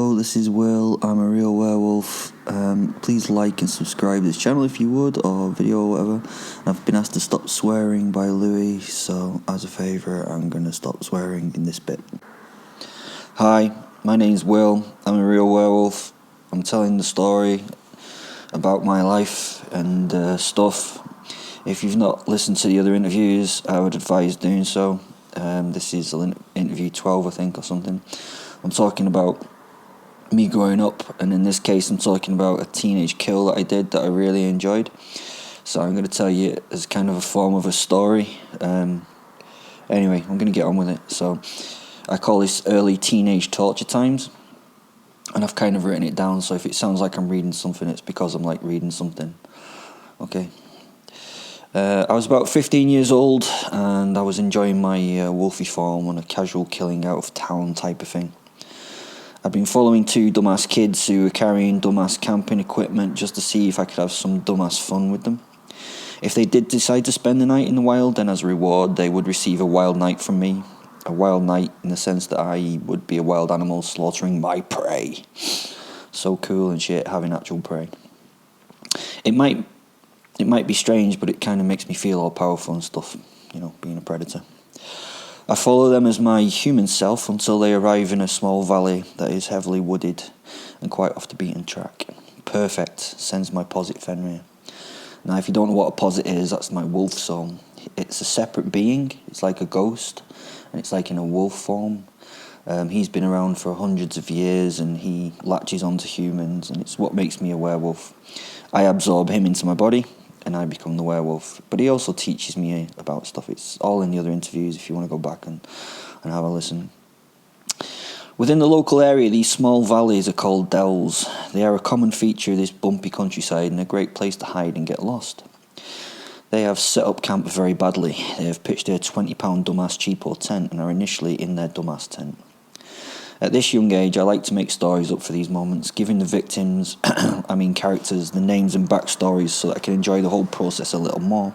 Hello, this is Will. I'm a real werewolf. Please like and subscribe to this channel if you would, or video or whatever. I've been asked to stop swearing by Louis, so as a favour, I'm going to stop swearing in this bit. Hi, my name's Will. I'm a real werewolf. I'm telling the story about my life and stuff. If you've not listened to the other interviews, I would advise doing so. This is interview 12, I think, or something. I'm talking about me growing up, and in this case I'm talking about a teenage kill that I did that I really enjoyed. So I'm going to tell you as kind of a form of a story. Anyway, I'm going to get on with it. So I call this early teenage torture times, and I've kind of written it down, so if it sounds like I'm reading something, it's because I'm like reading something. Okay. I was about 15 years old, and I was enjoying my wolfy form on a casual killing out of town type of thing. I'd been following two dumbass kids who were carrying dumbass camping equipment just to see if I could have some dumbass fun with them. If they did decide to spend the night in the wild, then as a reward they would receive a wild night from me. A wild night in the sense that I would be a wild animal slaughtering my prey. So cool and shit, having actual prey. It might be strange, but it kind of makes me feel all powerful and stuff, you know, being a predator. I follow them as my human self until they arrive in a small valley that is heavily wooded and quite off the beaten track. Perfect, sends my posit Fenrir. Now, if you don't know what a posit is, that's my wolf soul. It's a separate being, it's like a ghost, and it's like in a wolf form. He's been around for hundreds of years, and he latches onto humans, and it's what makes me a werewolf. I absorb him into my body, and I become the werewolf. But he also teaches me about stuff. It's all in the other interviews if you want to go back and have a listen. Within the local area, these small valleys are called dells. They are a common feature of this bumpy countryside and a great place to hide and get lost. They have set up camp very badly. They have pitched their £20 dumbass cheapo tent and are initially in their dumbass tent. At this young age, I like to make stories up for these moments, giving the victims, characters, the names and backstories so that I can enjoy the whole process a little more.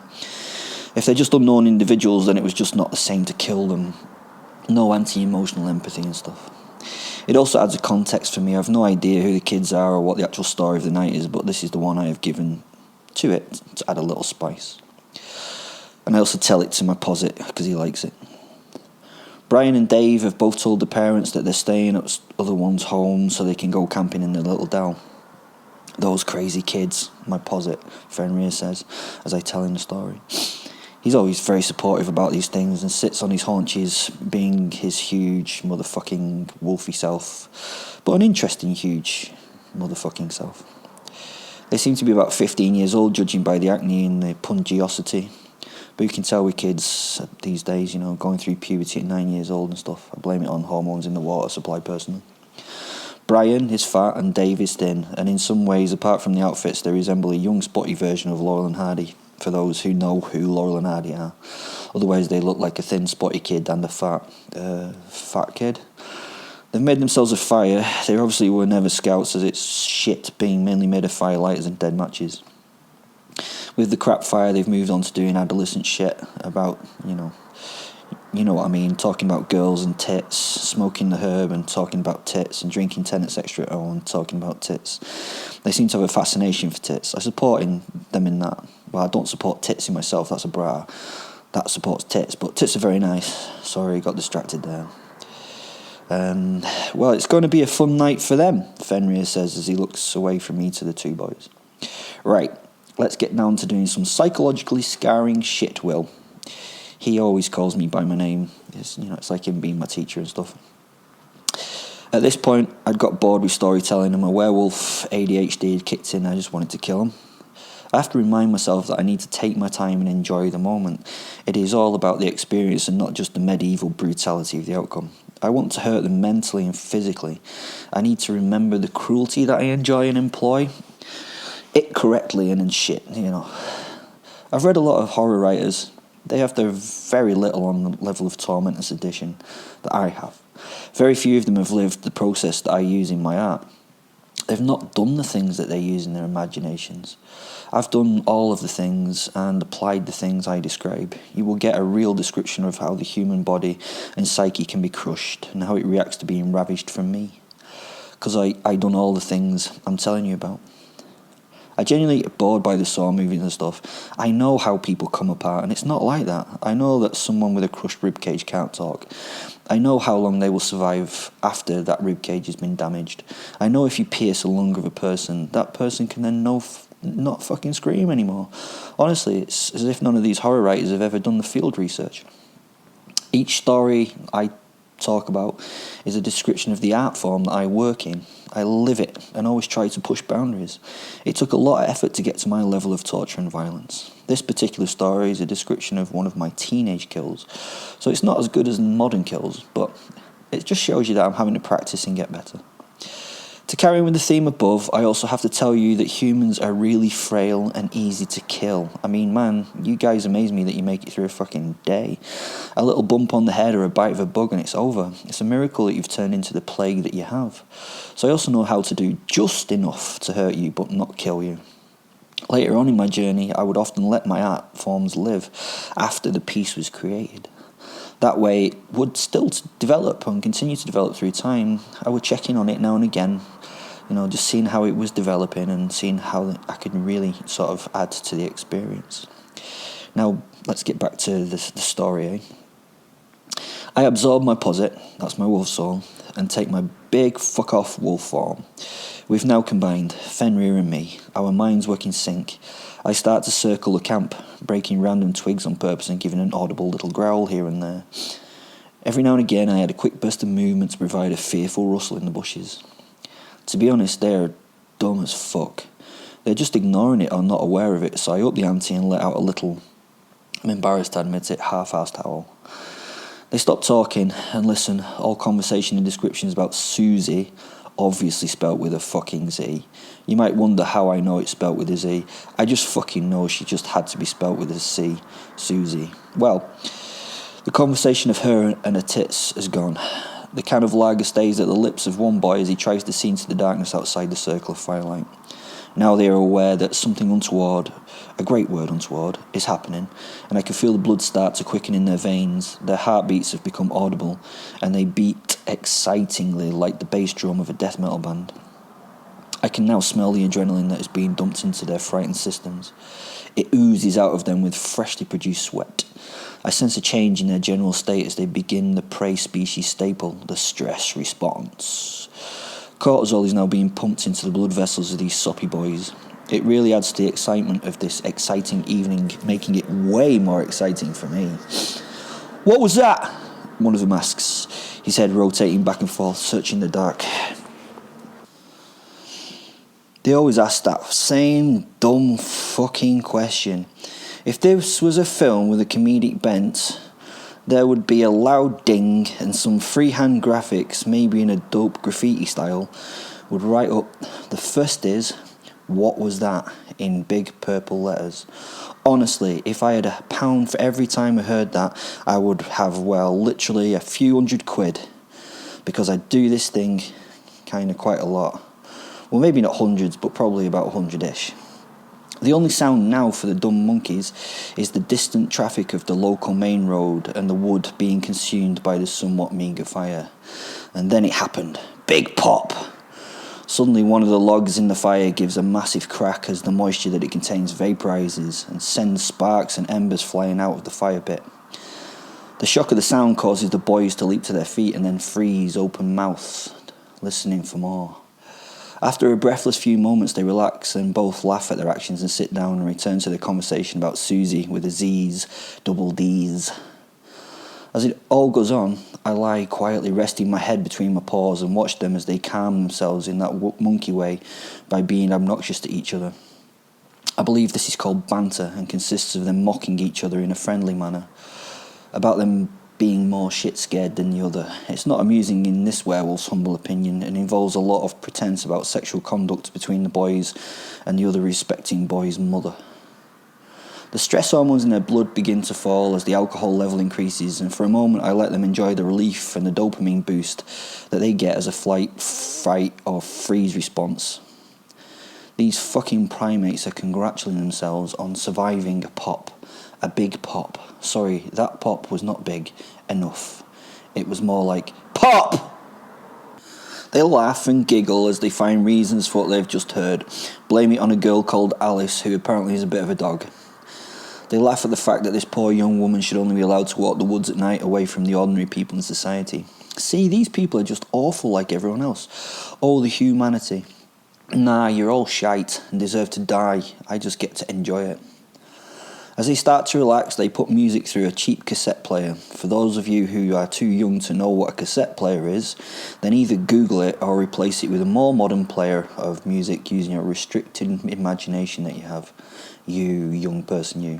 If they're just unknown individuals, then it was just not the same to kill them. No anti-emotional empathy and stuff. It also adds a context for me. I have no idea who the kids are or what the actual story of the night is, but this is the one I have given to it to add a little spice. And I also tell it to my posit because he likes it. Brian and Dave have both told the parents that they're staying at other one's home so they can go camping in their little dell. Those crazy kids, my posit, Fenrir says, as I tell him the story. He's always very supportive about these things and sits on his haunches, being his huge motherfucking wolfy self, but an interesting huge motherfucking self. They seem to be about 15 years old, judging by the acne and the pungiosity. But you can tell with kids these days, you know, going through puberty at 9 years old and stuff. I blame it on hormones in the water supply personally. Brian is fat and Dave is thin, and in some ways, apart from the outfits, they resemble a young spotty version of Laurel and Hardy, for those who know who Laurel and Hardy are. Otherwise, they look like a thin spotty kid and a fat kid. They've made themselves a fire. They obviously were never scouts, as it's shit being mainly made of firelighters and dead matches. With the crap fire, they've moved on to doing adolescent shit about, you know what I mean, talking about girls and tits, smoking the herb and talking about tits, and drinking tenants extra and talking about tits. They seem to have a fascination for tits. I support them in that. Well, I don't support tits in myself, that's a bra. That supports tits, but tits are very nice. Sorry, got distracted there. Well, it's going to be a fun night for them, Fenrir says as he looks away from me to the two boys. Right. Let's get down to doing some psychologically scarring shit, Will. He always calls me by my name. It's like him being my teacher and stuff. At this point, I'd got bored with storytelling and my werewolf ADHD had kicked in. I just wanted to kill him. I have to remind myself that I need to take my time and enjoy the moment. It is all about the experience and not just the medieval brutality of the outcome. I want to hurt them mentally and physically. I need to remember the cruelty that I enjoy and employ. It correctly and in shit, you know. I've read a lot of horror writers. They have their very little on the level of torment and sedition that I have. Very few of them have lived the process that I use in my art. They've not done the things that they use in their imaginations. I've done all of the things and applied the things I describe. You will get a real description of how the human body and psyche can be crushed and how it reacts to being ravished from me. because I done all the things I'm telling you about. I genuinely get bored by the Saw movies and stuff. I know how people come apart, and it's not like that. I know that someone with a crushed ribcage can't talk. I know how long they will survive after that ribcage has been damaged. I know if you pierce a lung of a person, that person can then not fucking scream anymore. Honestly, it's as if none of these horror writers have ever done the field research. Each story I talk about is a description of the art form that I work in. I live it and always try to push boundaries. It took a lot of effort to get to my level of torture and violence. This particular story is a description of one of my teenage kills, so it's not as good as modern kills, but it just shows you that I'm having to practice and get better. To carry on with the theme above, I also have to tell you that humans are really frail and easy to kill. I mean, man, you guys amaze me that you make it through a fucking day. A little bump on the head or a bite of a bug and it's over. It's a miracle that you've turned into the plague that you have. So I also know how to do just enough to hurt you but not kill you. Later on in my journey, I would often let my art forms live after the piece was created. That way, it would still develop and continue to develop through time. I would check in on it now and again, just seeing how it was developing and seeing how I could really sort of add to the experience. Now, let's get back to the story, I absorb my posit, that's my wolf soul, and take my big fuck-off wolf form. We've now combined, Fenrir and me, our minds work in sync. I start to circle the camp, breaking random twigs on purpose and giving an audible little growl here and there. Every now and again I had a quick burst of movement to provide a fearful rustle in the bushes. To be honest, they're dumb as fuck. They're just ignoring it or not aware of it, so I up the ante and let out a little, I'm embarrassed to admit it, half-assed howl. They stop talking and listen. All conversation and descriptions about Susie, obviously spelt with a fucking Z. You might wonder how I know it's spelt with a Z. I just fucking know she just had to be spelt with a C. Susie. Well, the conversation of her and her tits is gone. The can of lager stays at the lips of one boy as he tries to see into the darkness outside the circle of firelight. Now they are aware that something untoward, a great word untoward, is happening, and I can feel the blood start to quicken in their veins. Their heartbeats have become audible, and they beat excitingly like the bass drum of a death metal band. I can now smell the adrenaline that is being dumped into their frightened systems. It oozes out of them with freshly produced sweat. I sense a change in their general state as they begin the prey species staple, the stress response. Cortisol is now being pumped into the blood vessels of these soppy boys. It really adds to the excitement of this exciting evening, making it way more exciting for me. "What was that?" one of them asks, his head rotating back and forth, searching the dark. They always ask that same dumb fucking question. If this was a film with a comedic bent, there would be a loud ding and some freehand graphics, maybe in a dope graffiti style, would write up, "The first is, what was that?" in big purple letters. Honestly, if I had £1 for every time I heard that, I would have, literally a few £100, because I do this thing quite a lot. Well, maybe not hundreds, but probably about 100-ish. The only sound now for the dumb monkeys is the distant traffic of the local main road and the wood being consumed by the somewhat meagre fire. And then it happened. Big pop! Suddenly one of the logs in the fire gives a massive crack as the moisture that it contains vaporizes and sends sparks and embers flying out of the fire pit. The shock of the sound causes the boys to leap to their feet and then freeze open-mouthed, listening for more. After a breathless few moments, they relax and both laugh at their actions and sit down and return to their conversation about Susie with the Z's, double D's. As it all goes on, I lie quietly resting my head between my paws and watch them as they calm themselves in that monkey way by being obnoxious to each other. I believe this is called banter and consists of them mocking each other in a friendly manner, about them being more shit scared than the other. It's not amusing in this werewolf's humble opinion and involves a lot of pretense about sexual conduct between the boys and the other respecting boy's mother. The stress hormones in their blood begin to fall as the alcohol level increases, and for a moment I let them enjoy the relief and the dopamine boost that they get as a flight, fight or freeze response. These fucking primates are congratulating themselves on surviving a pop. A big pop. Sorry, that pop was not big enough. It was more like, POP! They laugh and giggle as they find reasons for what they've just heard, blame it on a girl called Alice, who apparently is a bit of a dog. They laugh at the fact that this poor young woman should only be allowed to walk the woods at night away from the ordinary people in society. See, these people are just awful like everyone else. Oh, the humanity. Nah, you're all shite and deserve to die. I just get to enjoy it. As they start to relax, they put music through a cheap cassette player. For those of you who are too young to know what a cassette player is, then either Google it or replace it with a more modern player of music using a restricted imagination that you have. You, young person, you.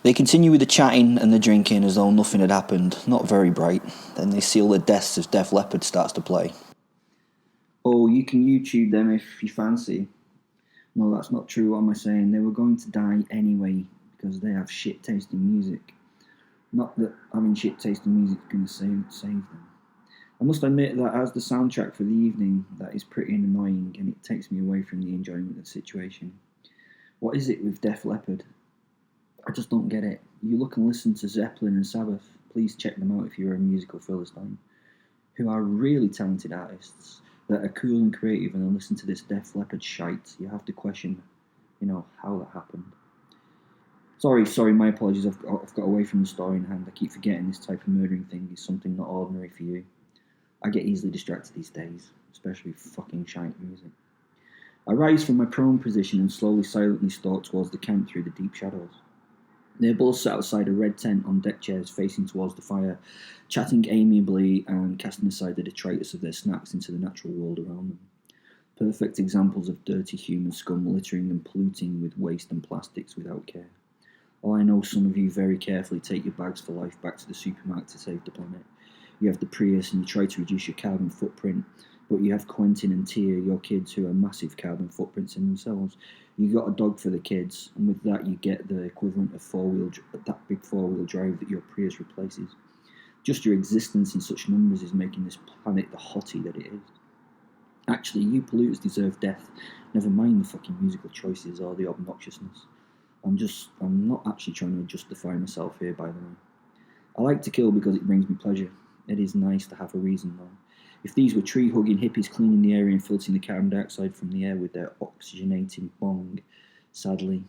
They continue with the chatting and the drinking as though nothing had happened. Not very bright. Then they seal the deaths as Def Leppard starts to play. Oh, you can YouTube them if you fancy. No, that's not true. What am I saying? They were going to die anyway because they have shit-tasting music. Not that having shit-tasting music is going to save them. I must admit that as the soundtrack for the evening, that is pretty annoying and it takes me away from the enjoyment of the situation. What is it with Def Leppard? I just don't get it. You look and listen to Zeppelin and Sabbath. Please check them out if you're a musical Philistine. Who are really talented artists that are cool and creative, and then listen to this Def Leppard shite. You have to question, how that happened. Sorry, my apologies. I've got away from the story in hand. I keep forgetting this type of murdering thing is something not ordinary for you. I get easily distracted these days, especially with fucking shite music. I rise from my prone position and slowly, silently stalk towards the camp through the deep shadows. They're both sat outside a red tent on deck chairs facing towards the fire, chatting amiably and casting aside the detritus of their snacks into the natural world around them. Perfect examples of dirty human scum littering and polluting with waste and plastics without care. Oh, I know some of you very carefully take your bags for life back to the supermarket to save the planet. You have the Prius and you try to reduce your carbon footprint, but you have Quentin and Tia, your kids, who are massive carbon footprints in themselves. You got a dog for the kids, and with that you get the equivalent of that big four-wheel drive that your Prius replaces. Just your existence in such numbers is making this planet the hottie that it is. Actually, you polluters deserve death. Never mind the fucking musical choices or the obnoxiousness. I'm not actually trying to justify myself here, by the way. I like to kill because it brings me pleasure. It is nice to have a reason, though. If these were tree-hugging hippies cleaning the area and filtering the carbon dioxide from the air with their oxygenating bong, sadly,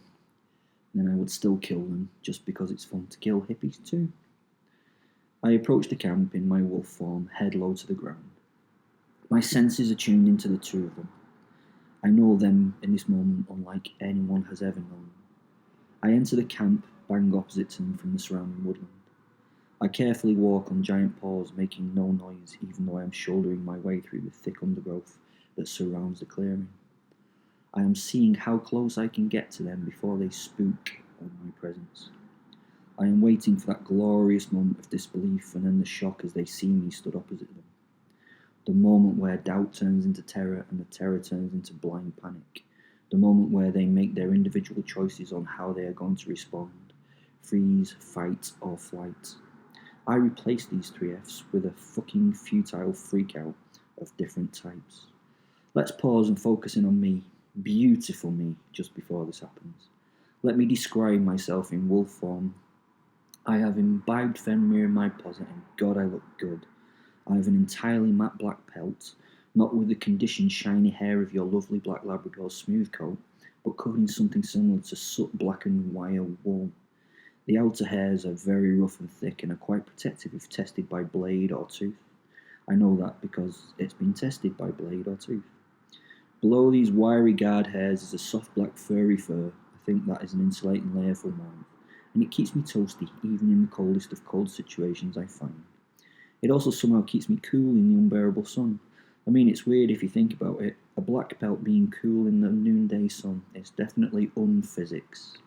then I would still kill them, just because it's fun to kill hippies too. I approach the camp in my wolf form, head low to the ground. My senses are tuned into the two of them. I know them in this moment unlike anyone has ever known. I enter the camp, bang opposite to them from the surrounding woodland. I carefully walk on giant paws, making no noise, even though I am shouldering my way through the thick undergrowth that surrounds the clearing. I am seeing how close I can get to them before they spook on my presence. I am waiting for that glorious moment of disbelief and then the shock as they see me stood opposite them. The moment where doubt turns into terror and the terror turns into blind panic. The moment where they make their individual choices on how they are going to respond. Freeze, fight, or flight. I replace these 3Fs with a fucking futile freakout of different types. Let's pause and focus in on me, beautiful me, just before this happens. Let me describe myself in wolf form. I have imbibed Fenrir in my posit, and God, I look good. I have an entirely matte black pelt, not with the conditioned shiny hair of your lovely black Labrador's smooth coat, but covered in something similar to soot-blackened wire wool. The outer hairs are very rough and thick and are quite protective if tested by blade or tooth. I know that because it's been tested by blade or tooth. Below these wiry guard hairs is a soft black furry fur. I think that is an insulating layer for warmth, and it keeps me toasty even in the coldest of cold situations I find. It also somehow keeps me cool in the unbearable sun. I mean, it's weird if you think about it. A black pelt being cool in the noonday sun is definitely unphysics.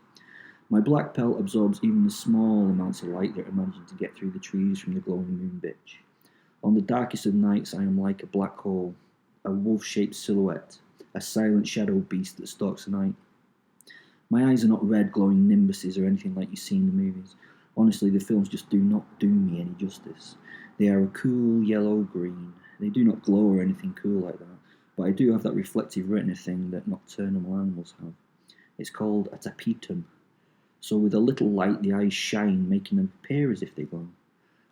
My black pelt absorbs even the small amounts of light that are managing to get through the trees from the glowing moon bitch. On the darkest of nights I am like a black hole, a wolf-shaped silhouette, a silent shadow beast that stalks the night. My eyes are not red glowing nimbuses or anything like you see in the movies. Honestly, the films just do not do me any justice. They are a cool yellow-green. They do not glow or anything cool like that, but I do have that reflective retina thing that nocturnal animals have. It's called a tapetum. So with a little light, the eyes shine, making them appear as if they glow.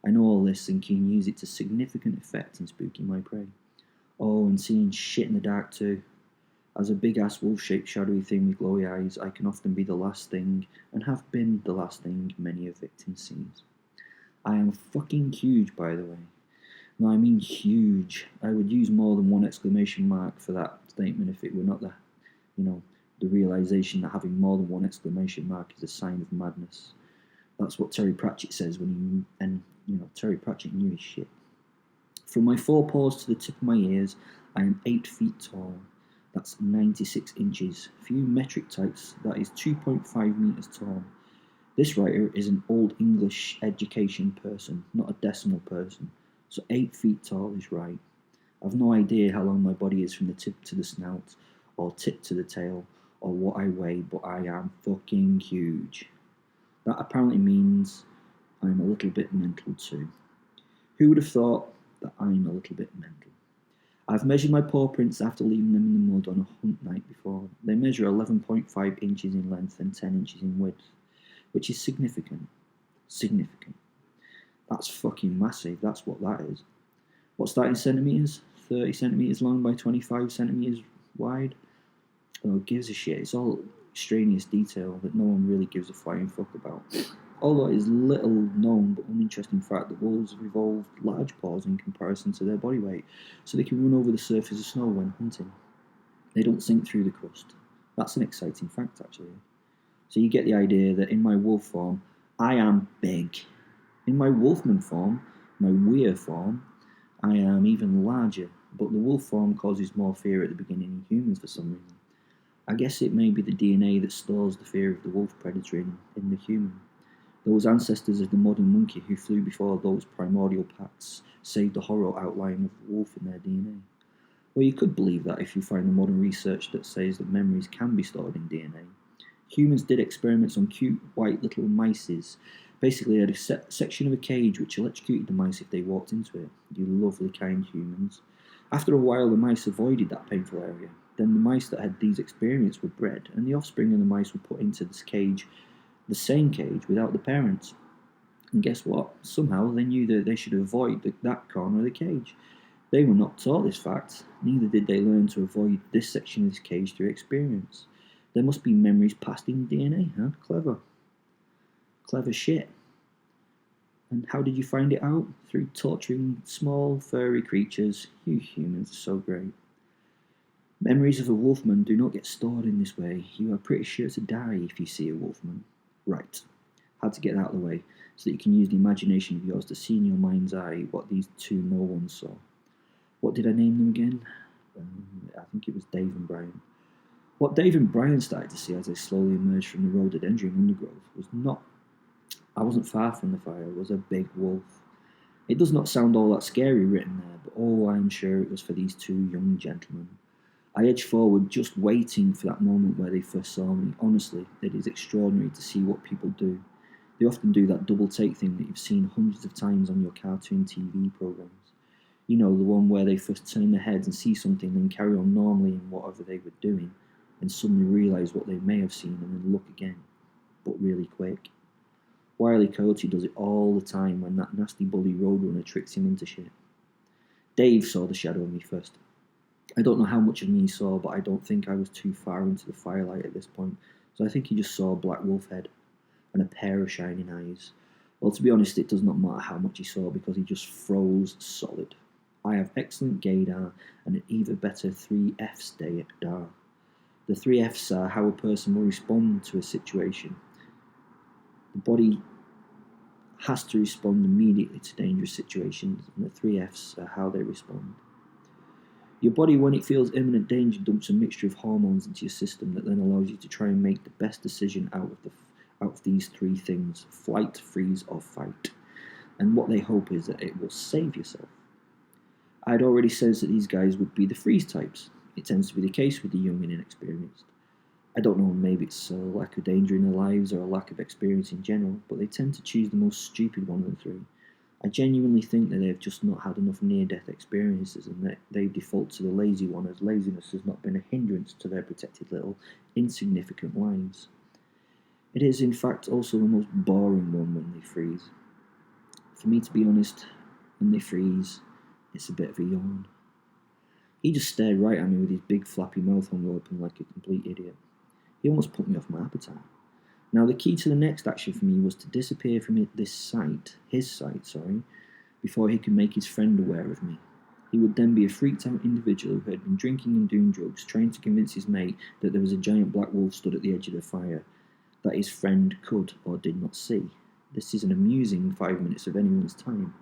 I know all this and can use it to significant effect in spooking my prey. Oh, and seeing shit in the dark too. As a big-ass wolf-shaped shadowy thing with glowy eyes, I can often be the last thing, and have been the last thing many a victim sees. I am fucking huge, by the way. No, I mean huge. I would use more than one exclamation mark for that statement if it were not the realization that having more than one exclamation mark is a sign of madness. That's what Terry Pratchett says Terry Pratchett knew his shit. From my forepaws to the tip of my ears, I am 8 feet tall. That's 96 inches. For you metric types, that is 2.5 meters tall. This writer is an old English education person, not a decimal person. So 8 feet tall is right. I've no idea how long my body is from the tip to the snout, or tip to the tail, or what I weigh, but I am fucking huge. That apparently means I'm a little bit mental too. Who would have thought that I'm a little bit mental? I've measured my paw prints after leaving them in the mud on a hunt night before. They measure 11.5 inches in length and 10 inches in width, which is significant. Significant. That's fucking massive, that's what that is. What's that in centimetres? 30 centimetres long by 25 centimetres wide? Oh, who gives a shit? It's all extraneous detail that no one really gives a flying fuck about. Although it is little known but uninteresting fact that wolves have evolved large paws in comparison to their body weight, so they can run over the surface of snow when hunting. They don't sink through the crust. That's an exciting fact, actually. So you get the idea that in my wolf form, I am big. In my wolfman form, my weir form, I am even larger, but the wolf form causes more fear at the beginning in humans for some reason. I guess it may be the DNA that stores the fear of the wolf predator in the human. Those ancestors of the modern monkey who flew before those primordial packs saved the horror outline of the wolf in their DNA. Well, you could believe that if you find the modern research that says that memories can be stored in DNA. Humans did experiments on cute white little mices. Basically, they had a section of a cage which electrocuted the mice if they walked into it. You lovely kind humans. After a while, the mice avoided that painful area. Then the mice that had these experiences were bred, and the offspring of the mice were put into this cage, the same cage, without the parents. And guess what? Somehow they knew that they should avoid that corner of the cage. They were not taught this fact, neither did they learn to avoid this section of this cage through experience. There must be memories passed in DNA, huh? Clever. Clever shit. And how did you find it out? Through torturing small, furry creatures. You humans are so great. Memories of a wolfman do not get stored in this way. You are pretty sure to die if you see a wolfman. Right. Had to get that out of the way, so that you can use the imagination of yours to see in your mind's eye what these two no ones saw. What did I name them again? I think it was Dave and Brian. What Dave and Brian started to see as they slowly emerged from the rhododendron undergrowth I wasn't far from the fire, was a big wolf. It does not sound all that scary written there, but oh, I am sure it was for these two young gentlemen. I edged forward, just waiting for that moment where they first saw me. Honestly, it is extraordinary to see what people do. They often do that double take thing that you've seen hundreds of times on your cartoon TV programs. You know, the one where they first turn their heads and see something, then carry on normally in whatever they were doing, and suddenly realise what they may have seen and then look again, but really quick. Wile E. Coyote does it all the time when that nasty bully roadrunner tricks him into shit. Dave saw the shadow of me first. I don't know how much of me he saw, but I don't think I was too far into the firelight at this point, so I think he just saw a black wolf head and a pair of shining eyes. Well, to be honest, it does not matter how much he saw because he just froze solid. I have excellent gaydar and an even better 3Fs dar. The 3Fs are how a person will respond to a situation. The body has to respond immediately to dangerous situations, and the 3Fs are how they respond. Your body, when it feels imminent danger, dumps a mixture of hormones into your system that then allows you to try and make the best decision out of these three things: flight, freeze, or fight. And what they hope is that it will save yourself. I had already sensed that these guys would be the freeze types. It tends to be the case with the young and inexperienced. I don't know, maybe it's a lack of danger in their lives or a lack of experience in general, but they tend to choose the most stupid one of the three. I genuinely think that they've just not had enough near-death experiences and that they default to the lazy one, as laziness has not been a hindrance to their protected little, insignificant lives. It is, in fact, also the most boring one when they freeze. For me, to be honest, when they freeze, it's a bit of a yawn. He just stared right at me with his big flappy mouth hung open like a complete idiot. He almost put me off my appetite. Now the key to the next action for me was to disappear from his sight, before he could make his friend aware of me. He would then be a freaked out individual who had been drinking and doing drugs, trying to convince his mate that there was a giant black wolf stood at the edge of the fire, that his friend could or did not see. This is an amusing 5 minutes of anyone's time.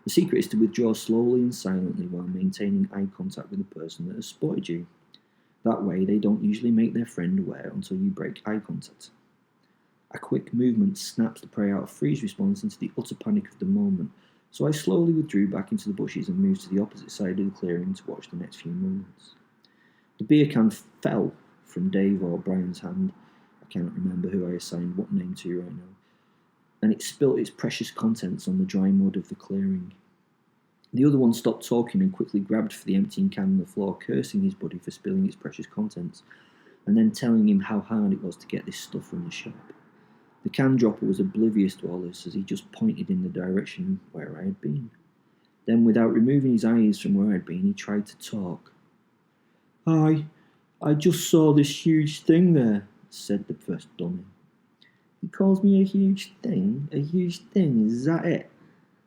The secret is to withdraw slowly and silently while maintaining eye contact with the person that has spotted you. That way, they don't usually make their friend aware until you break eye contact. A quick movement snaps the prey out of freeze response into the utter panic of the moment, so I slowly withdrew back into the bushes and moved to the opposite side of the clearing to watch the next few moments. The beer can fell from Dave or Brian's hand. I cannot remember who I assigned what name to right now, and it spilt its precious contents on the dry mud of the clearing. The other one stopped talking and quickly grabbed for the emptying can on the floor, cursing his buddy for spilling its precious contents, and then telling him how hard it was to get this stuff from the shop. The can dropper was oblivious to all this as he just pointed in the direction where I had been. Then, without removing his eyes from where I had been, he tried to talk. I just saw this huge thing there, said the first dummy. He calls me a huge thing? A huge thing, is that it?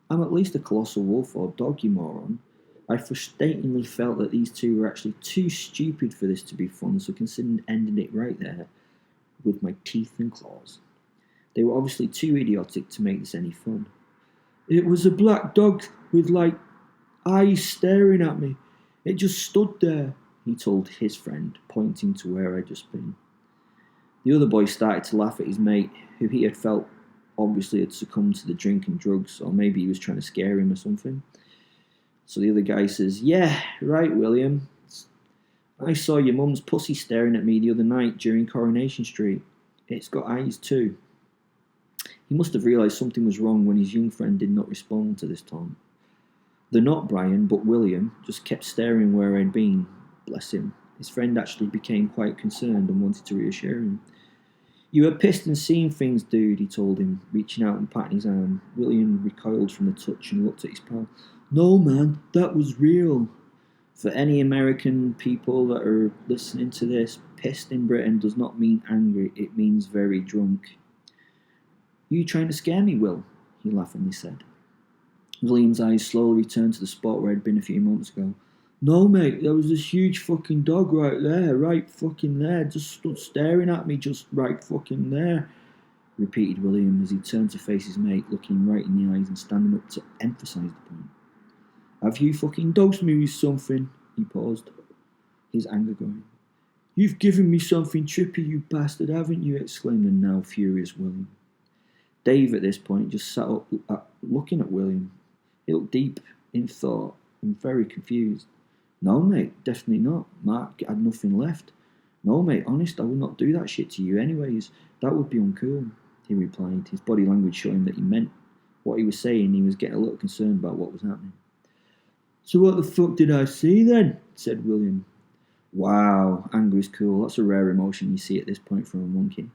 I'm at least a colossal wolf or dog, you moron. I frustratingly felt that these two were actually too stupid for this to be fun, so considered ending it right there with my teeth and claws. They were obviously too idiotic to make this any fun. It was a black dog with, eyes staring at me. It just stood there, he told his friend, pointing to where I'd just been. The other boy started to laugh at his mate, who he had felt obviously had succumbed to the drink and drugs, or maybe he was trying to scare him or something. So the other guy says, Yeah, right, William. I saw your mum's pussy staring at me the other night during Coronation Street. It's got eyes too. He must have realised something was wrong when his young friend did not respond to this taunt. The not Brian, but William, just kept staring where I'd been. Bless him. His friend actually became quite concerned and wanted to reassure him. You were pissed and seeing things, dude, he told him, reaching out and patting his arm. William recoiled from the touch and looked at his pal. No, man, that was real. For any American people that are listening to this, pissed in Britain does not mean angry, it means very drunk. You trying to scare me, Will? He laughingly said. William's eyes slowly returned to the spot where I'd been a few moments ago. No, mate, there was this huge fucking dog right fucking there, just stood staring at me, just right fucking there, repeated William as he turned to face his mate, looking right in the eyes and standing up to emphasise the point. Have you fucking dosed me with something? He paused, his anger growing. You've given me something trippy, you bastard, haven't you? Exclaimed the now furious William. Dave, at this point, just sat up looking at William. He looked deep in thought and very confused. No, mate, definitely not. Mark had nothing left. No, mate, honest, I would not do that shit to you anyways. That would be uncool, he replied, his body language showing that he meant what he was saying. He was getting a little concerned about what was happening. So what the fuck did I see then? Said William. Wow, anger is cool. That's a rare emotion you see at this point from a monkey.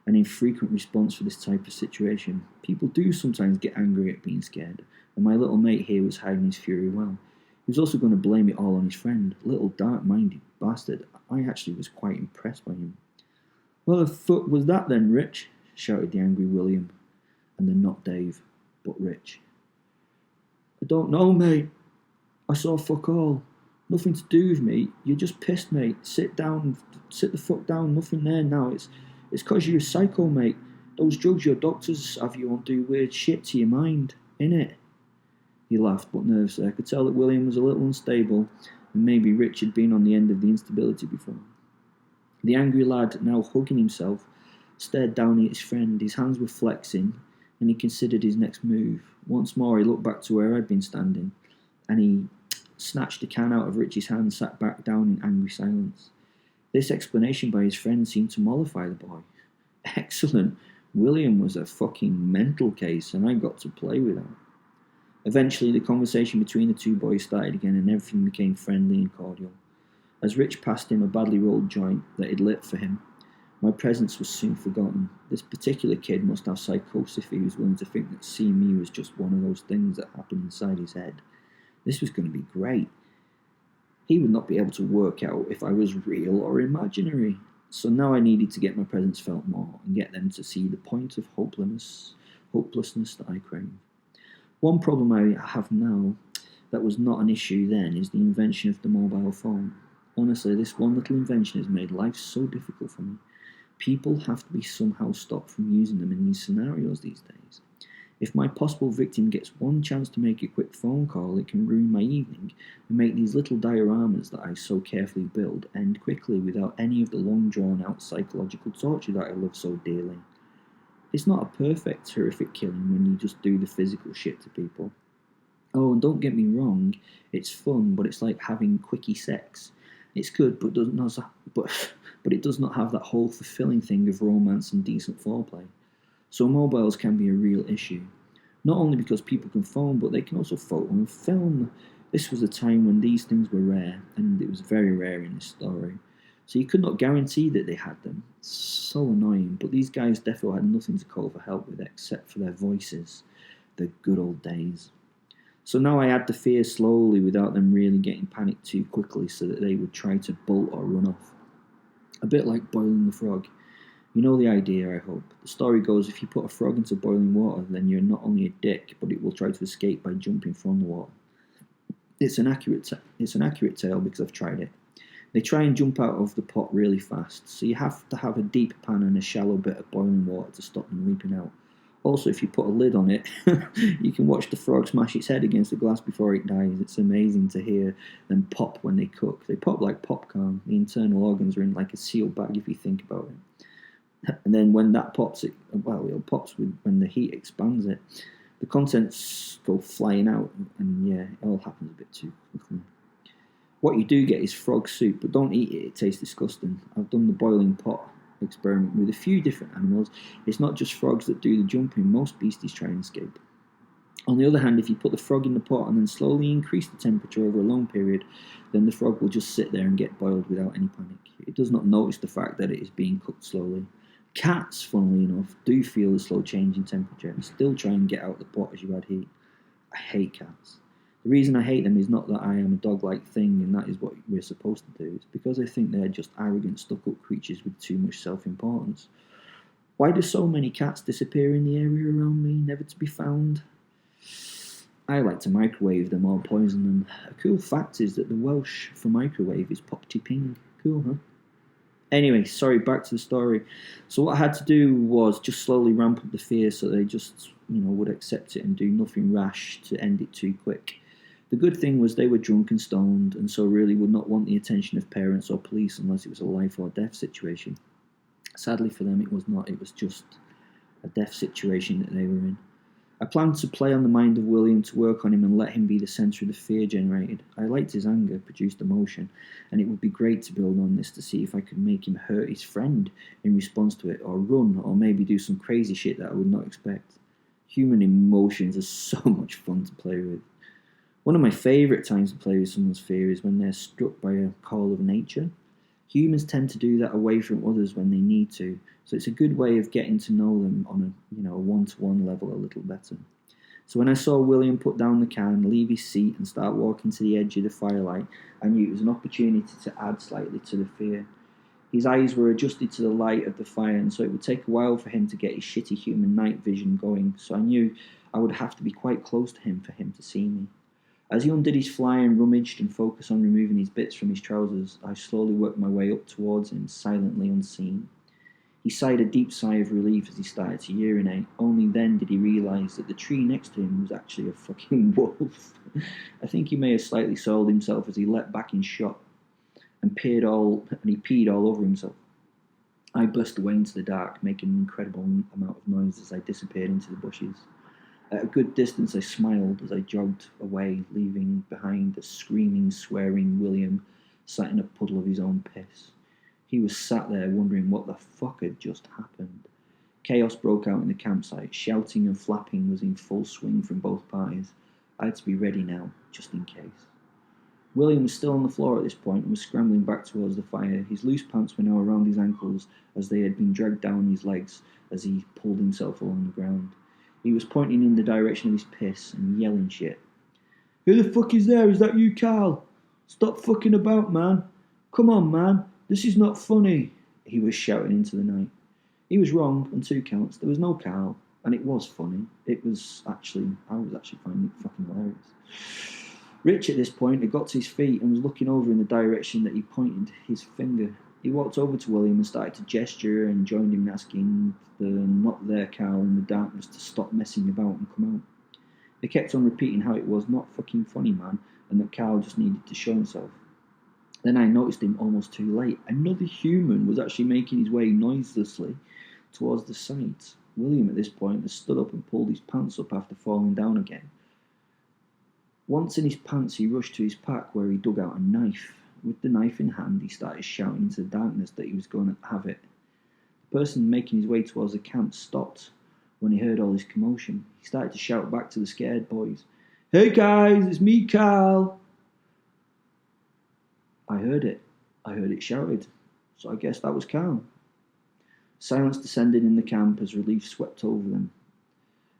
An infrequent response for this type of situation. People do sometimes get angry at being scared, and my little mate here was hiding his fury well. He was also going to blame it all on his friend, little dark-minded bastard. I actually was quite impressed by him. What the fuck was that then, Rich? Shouted the angry William, and then not Dave, but Rich. I don't know, mate. I saw fuck all. Nothing to do with me. You're just pissed, mate. Sit down. Sit the fuck down. Nothing there now. It's 'cause you're a psycho, mate. Those drugs your doctors have you on do weird shit to your mind, innit? He laughed, but nervously. I could tell that William was a little unstable, and maybe Rich had been on the end of the instability before. The angry lad, now hugging himself, stared down at his friend. His hands were flexing, and he considered his next move. Once more, he looked back to where I'd been standing, and he snatched the can out of Rich's hand and sat back down in angry silence. This explanation by his friend seemed to mollify the boy. Excellent. William was a fucking mental case, and I got to play with that. Eventually, the conversation between the two boys started again, and everything became friendly and cordial. As Rich passed him a badly rolled joint that he'd lit for him, my presence was soon forgotten. This particular kid must have psychosis if he was willing to think that seeing me was just one of those things that happened inside his head. This was going to be great. He would not be able to work out if I was real or imaginary. So now I needed to get my presence felt more and get them to see the point of hopelessness that I crave. One problem I have now that was not an issue then is the invention of the mobile phone. Honestly, this one little invention has made life so difficult for me. People have to be somehow stopped from using them in these scenarios these days. If my possible victim gets one chance to make a quick phone call, it can ruin my evening and make these little dioramas that I so carefully build end quickly without any of the long drawn out psychological torture that I love so dearly. It's not a perfect, horrific killing when you just do the physical shit to people. Oh, and don't get me wrong, it's fun, but it's like having quickie sex. It's good, but it does not have that whole fulfilling thing of romance and decent foreplay. So mobiles can be a real issue. Not only because people can phone, but they can also photo and film. This was a time when these things were rare, and it was very rare in this story. So you could not guarantee that they had them. So annoying, but these guys defo had nothing to call for help with except for their voices. The good old days. So now I add the fear slowly without them really getting panicked too quickly so that they would try to bolt or run off. A bit like boiling the frog. You know the idea, I hope. The story goes, if you put a frog into boiling water, then you're not only a dick, but it will try to escape by jumping from the water. It's an accurate tale because I've tried it. They try and jump out of the pot really fast, so you have to have a deep pan and a shallow bit of boiling water to stop them leaping out. Also, if you put a lid on it, you can watch the frog smash its head against the glass before it dies. It's amazing to hear them pop when they cook. They pop like popcorn. The internal organs are in like a sealed bag if you think about it. And then when that pops, it pops when the heat expands it. The contents go flying out, and yeah, it all happens a bit too quickly. What you do get is frog soup, but don't eat it, it tastes disgusting. I've done the boiling pot experiment with a few different animals. It's not just frogs that do the jumping, most beasties try and escape. On the other hand, if you put the frog in the pot and then slowly increase the temperature over a long period, then the frog will just sit there and get boiled without any panic. It does not notice the fact that it is being cooked slowly. Cats, funnily enough, do feel the slow change in temperature and still try and get out of the pot as you add heat. I hate cats. The reason I hate them is not that I am a dog-like thing and that is what we're supposed to do. It's because I think they're just arrogant, stuck-up creatures with too much self-importance. Why do so many cats disappear in the area around me, never to be found? I like to microwave them or poison them. A cool fact is that the Welsh for microwave is popty ping. Cool, huh? Anyway, sorry, back to the story. So what I had to do was just slowly ramp up the fear so they just, would accept it and do nothing rash to end it too quick. The good thing was they were drunk and stoned, and so really would not want the attention of parents or police unless it was a life or death situation. Sadly for them, it was not. It was just a death situation that they were in. I planned to play on the mind of William to work on him and let him be the centre of the fear generated. I liked his anger, produced emotion, and it would be great to build on this to see if I could make him hurt his friend in response to it, or run, or maybe do some crazy shit that I would not expect. Human emotions are so much fun to play with. One of my favourite times to play with someone's fear is when they're struck by a call of nature. Humans tend to do that away from others when they need to, so it's a good way of getting to know them on a one-to-one level a little better. So when I saw William put down the can, leave his seat and start walking to the edge of the firelight, I knew it was an opportunity to add slightly to the fear. His eyes were adjusted to the light of the fire, and so it would take a while for him to get his shitty human night vision going, so I knew I would have to be quite close to him for him to see me. As he undid his fly and rummaged and focused on removing his bits from his trousers, I slowly worked my way up towards him, silently unseen. He sighed a deep sigh of relief as he started to urinate. Only then did he realise that the tree next to him was actually a fucking wolf. I think he may have slightly soiled himself as he leapt back in shock and peed all over himself. I burst away into the dark, making an incredible amount of noise as I disappeared into the bushes. At a good distance I smiled as I jogged away, leaving behind a screaming, swearing William sat in a puddle of his own piss. He was sat there wondering what the fuck had just happened. Chaos broke out in the campsite. Shouting and flapping was in full swing from both parties. I had to be ready now, just in case. William was still on the floor at this point and was scrambling back towards the fire. His loose pants were now around his ankles as they had been dragged down his legs as he pulled himself along the ground. He was pointing in the direction of his piss and yelling shit. "Who the fuck is there? Is that you, Carl?" Stop fucking about, man. Come on, man. This is not funny, he was shouting into the night. He was wrong on 2 counts. There was no Carl, and it was funny. I was actually finding it fucking hilarious. Rich at this point had got to his feet and was looking over in the direction that he pointed his finger. He walked over to William and started to gesture and joined him in asking the not there Carl in the darkness to stop messing about and come out. They kept on repeating how it was not fucking funny, man, and that Carl just needed to show himself. Then I noticed him almost too late. Another human was actually making his way noiselessly towards the site. William at this point had stood up and pulled his pants up after falling down again. Once in his pants, he rushed to his pack where he dug out a knife. With the knife in hand, he started shouting into the darkness that he was going to have it. The person making his way towards the camp stopped when he heard all this commotion. He started to shout back to the scared boys, "Hey guys, it's me, Carl." I heard it shouted, so I guess that was Carl. Silence descended in the camp as relief swept over them.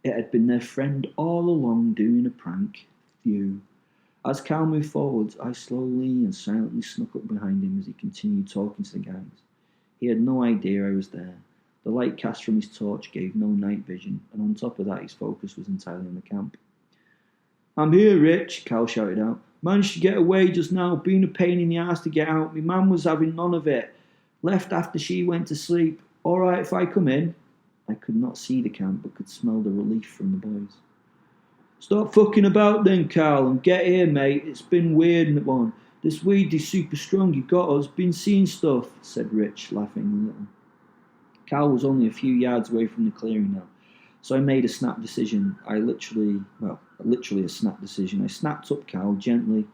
It had been their friend all along doing a prank. Phew. As Carl moved forwards, I slowly and silently snuck up behind him as he continued talking to the guys. He had no idea I was there. The light cast from his torch gave no night vision, and on top of that his focus was entirely on the camp. "I'm here, Rich," Carl shouted out. "Managed to get away just now, been a pain in the ass to get out. My mum was having none of it. Left after she went to sleep. All right if I come in?" I could not see the camp, but could smell the relief from the boys. "Stop fucking about then, Carl, and get here, mate. It's been weird one. This weed is super strong, you got us. Been seeing stuff," said Rich, laughing a little. Carl was only a few yards away from the clearing now, so I made a snap decision. Literally a snap decision. I snapped up Carl gently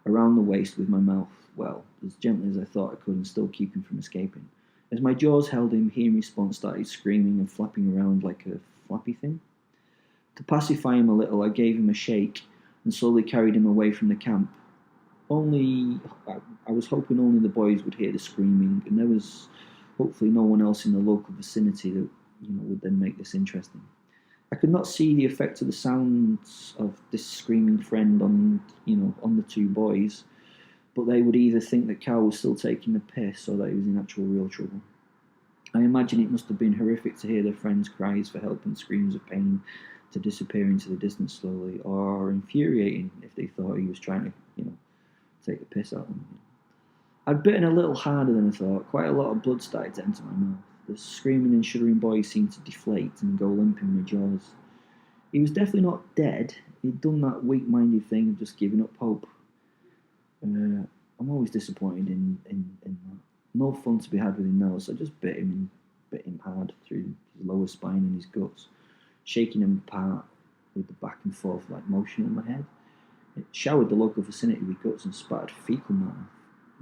around the waist with my mouth, as gently as I thought I could, and still keep him from escaping. As my jaws held him, he in response started screaming and flapping around like a flappy thing. To pacify him a little, I gave him a shake and slowly carried him away from the camp. I was hoping only the boys would hear the screaming, and there was hopefully no one else in the local vicinity that would then make this interesting. I could not see the effect of the sounds of this screaming friend on the 2 boys, but they would either think that Carl was still taking the piss or that he was in actual real trouble. I imagine it must have been horrific to hear their friends' cries for help and screams of pain to disappear into the distance slowly, or infuriating if they thought he was trying to, take the piss out of them. I'd bitten a little harder than I thought. Quite a lot of blood started to enter my mouth. The screaming and shuddering boy seemed to deflate and go limp in my jaws. He was definitely not dead. He'd done that weak-minded thing of just giving up hope. I'm always disappointed in that. No fun to be had with him now, so I just bit him hard through his lower spine and his guts, shaking him apart with the back and forth like motion on my head. It showered the local vicinity with guts and spattered fecal matter.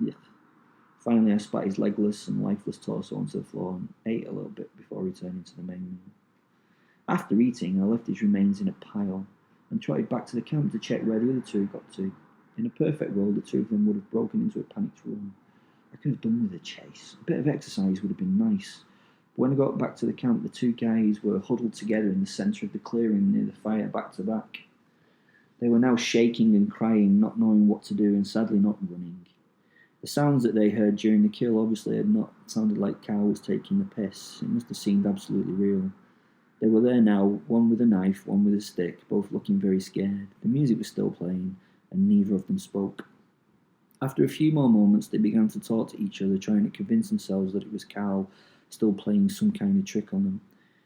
Yuck. Finally, I spat his legless and lifeless torso onto the floor and ate a little bit before returning to the main room. After eating, I left his remains in a pile and trotted back to the camp to check where the other 2 got to. In a perfect world, the 2 of them would have broken into a panicked run. I could have done with a chase. A bit of exercise would have been nice. But when I got back to the camp, the 2 guys were huddled together in the centre of the clearing near the fire, back to back. They were now shaking and crying, not knowing what to do, and sadly not running. The sounds that they heard during the kill obviously had not sounded like Carl was taking the piss. It must have seemed absolutely real. They were there now, one with a knife, one with a stick, both looking very scared. The music was still playing, and neither of them spoke. After a few more moments, they began to talk to each other, trying to convince themselves that it was Carl still playing some kind of trick on them.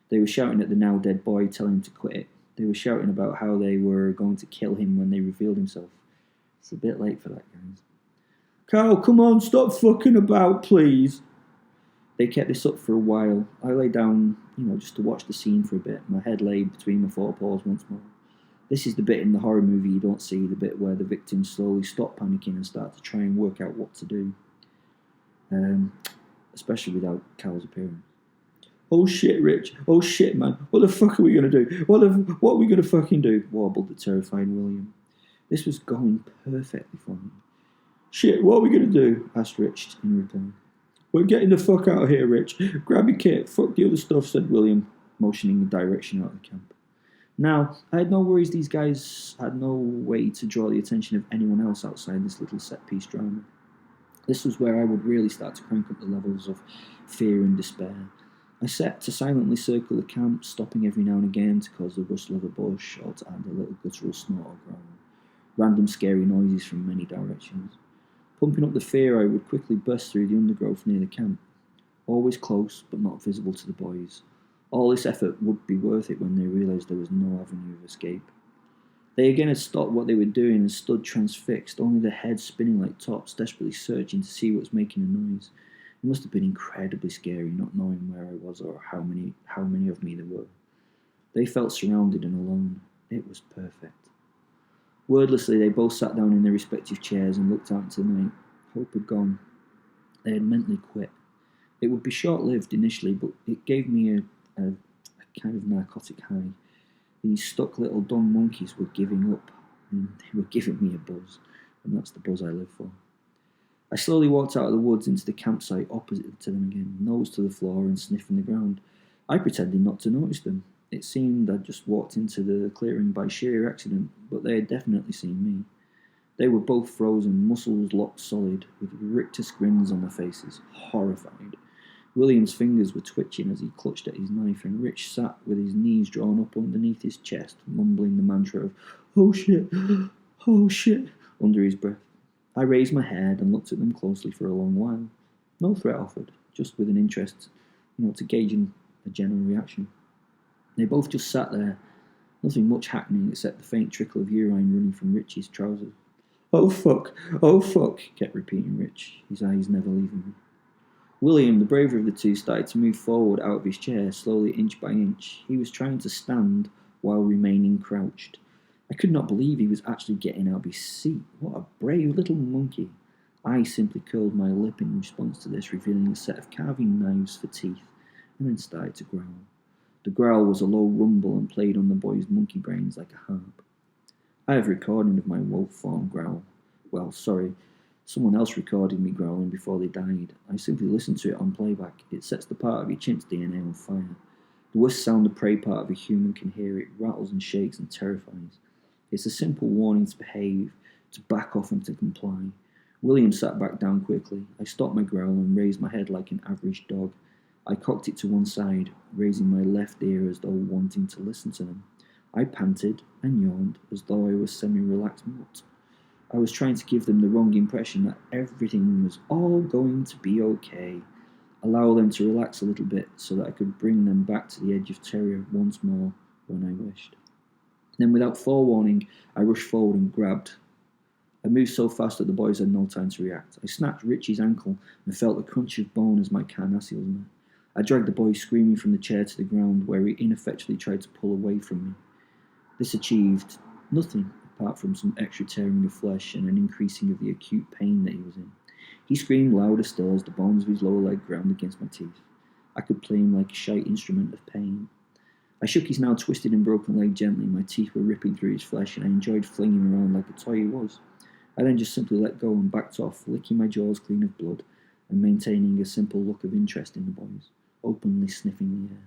They were shouting at the now dead boy, telling him to quit it. They were shouting about how they were going to kill him when they revealed himself. It's a bit late for that, guys. "Carl, come on, stop fucking about, please." They kept this up for a while. I lay down, just to watch the scene for a bit. My head laid between my forepaws once more. This is the bit in the horror movie you don't see, the bit where the victims slowly stop panicking and start to try and work out what to do. Especially without Carl's appearance. "Oh shit, Rich. Oh shit, man. What the fuck are we going to do? What are we going to fucking do?" warbled the terrified William. This was going perfectly for me. "Shit, what are we going to do?" asked Rich in reply. "We're getting the fuck out of here, Rich. Grab your kit. Fuck the other stuff," said William, motioning the direction out of the camp. Now, I had no worries these guys had no way to draw the attention of anyone else outside this little set-piece drama. This was where I would really start to crank up the levels of fear and despair. I set to silently circle the camp, stopping every now and again to cause the rustle of a bush or to add a little guttural snort or growl. Random scary noises from many directions. Pumping up the fear, I would quickly burst through the undergrowth near the camp. Always close, but not visible to the boys. All this effort would be worth it when they realised there was no avenue of escape. They again had stopped what they were doing and stood transfixed, only their heads spinning like tops, desperately searching to see what was making a noise. It must have been incredibly scary not knowing where I was or how many of me there were. They felt surrounded and alone. It was perfect. Wordlessly, they both sat down in their respective chairs and looked out into the night. Hope had gone. They had mentally quit. It would be short-lived initially, but it gave me a kind of narcotic high. These stuck little dumb monkeys were giving up, and they were giving me a buzz, and that's the buzz I live for. I slowly walked out of the woods into the campsite opposite to them again, nose to the floor and sniffing the ground. I pretended not to notice them. It seemed I'd just walked into the clearing by sheer accident, but they had definitely seen me. They were both frozen, muscles locked solid, with rictus grins on their faces, horrified. William's fingers were twitching as he clutched at his knife, and Rich sat with his knees drawn up underneath his chest, mumbling the mantra of, "Oh shit, oh shit," under his breath. I raised my head and looked at them closely for a long while. No threat offered, just with an interest, to gauge a general reaction. They both just sat there, nothing much happening except the faint trickle of urine running from Rich's trousers. "Oh fuck, kept repeating Rich, his eyes never leaving me. William, the braver of the two, started to move forward out of his chair, slowly inch by inch. He was trying to stand while remaining crouched. I could not believe he was actually getting out of his seat. What a brave little monkey. I simply curled my lip in response to this, revealing a set of carving knives for teeth, and then started to growl. The growl was a low rumble and played on the boy's monkey brains like a harp. I have a recording of my wolf form growl. Someone else recorded me growling before they died. I simply listened to it on playback. It sets the part of your chimp's DNA on fire. The worst sound the prey part of a human can hear. It rattles and shakes and terrifies. It's a simple warning to behave, to back off and to comply. William sat back down quickly. I stopped my growl and raised my head like an average dog. I cocked it to one side, raising my left ear as though wanting to listen to them. I panted and yawned as though I was a semi-relaxed mutt. I was trying to give them the wrong impression that everything was all going to be okay. Allow them to relax a little bit so that I could bring them back to the edge of terror once more when I wished. Then, without forewarning, I rushed forward and grabbed. I moved so fast that the boys had no time to react. I snapped Richie's ankle and felt the crunch of bone as my carnassials met. I dragged the boy screaming from the chair to the ground, where he ineffectually tried to pull away from me. This achieved nothing apart from some extra tearing of flesh and an increasing of the acute pain that he was in. He screamed louder still as the bones of his lower leg ground against my teeth. I could play him like a shite instrument of pain. I shook his now twisted and broken leg gently. My teeth were ripping through his flesh, and I enjoyed flinging him around like a toy he was. I then just simply let go and backed off, licking my jaws clean of blood and maintaining a simple look of interest in the boys, openly sniffing the air.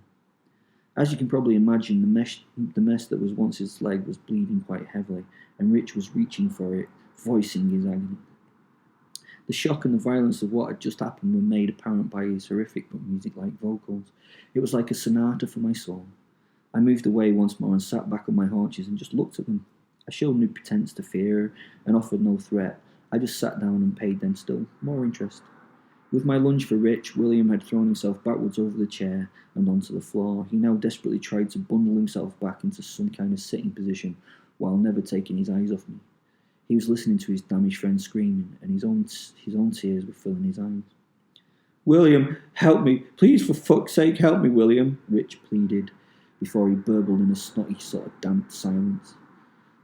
As you can probably imagine, the mess that was once his leg was bleeding quite heavily, and Rich was reaching for it, voicing his agony. The shock and the violence of what had just happened were made apparent by his horrific but music-like vocals. It was like a sonata for my soul. I moved away once more and sat back on my haunches and just looked at them. I showed no pretense to fear and offered no threat. I just sat down and paid them still more interest. With my lunge for Rich, William had thrown himself backwards over the chair and onto the floor. He now desperately tried to bundle himself back into some kind of sitting position while never taking his eyes off me. He was listening to his damaged friend screaming, and his own tears were filling his eyes. "William, help me! Please, for fuck's sake, help me, William!" Rich pleaded, before he burbled in a snotty sort of damped silence.